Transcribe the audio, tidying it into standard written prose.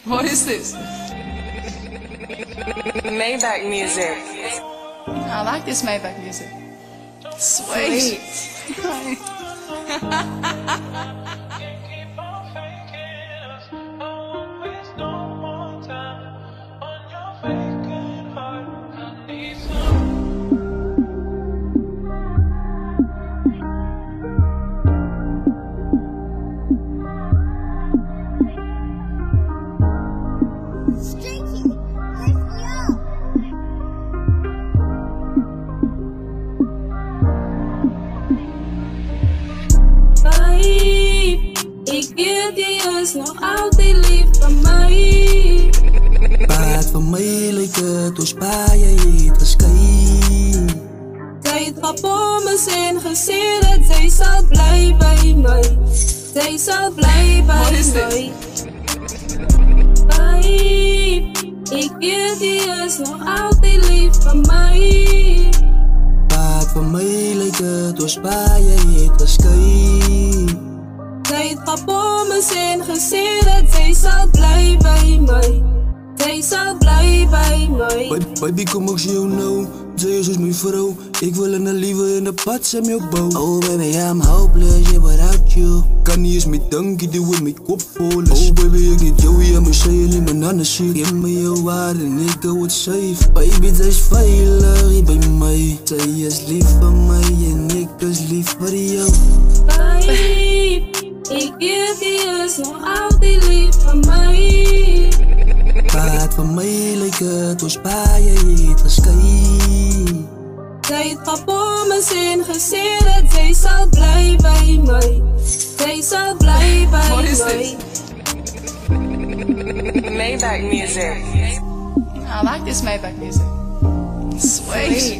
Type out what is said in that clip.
What is this? Maybach music. I like this Maybach music. Sweet. Ik weet je is nog altijd lief van mij. Baat van mij lijkt het als bij je het geskei. Zij het gepomen zijn gezien dat zij zal blijven bij mij. Zij zal blijven bij mij. Ik weet je is nog altijd lief van mij. Baat van mij lijkt het als bij je het geskei. Zij het gepomen zijn gezien dat zij zal blijven bij mij. Zij zal blijven bij mij. Baby, kom ik zie jou nou. Zij is mijn vrouw. Ik wil een lieve in de pad zijn jou bouw. Oh baby, I'm hopeless, yeah, without you. Kan niet eens met dankie doen met mijn kop vol. Oh baby, ik niet jou, ja, maar zij in mijn handen shit. Geef me jouw waarde en ik hou het safe. Baby, zij is veilig hier bij mij. Zij is lief van mij en ik is lief voor jou. Ik weet je is nog altijd lief van mij. Baat van mij lijkt het als bij je het geskei. Zij het gepomen zijn gezien dat zij zal blijven bij mij. Zij zal blijven bij What is mij. this? Maybach music. I like this Maybach music. Sweet.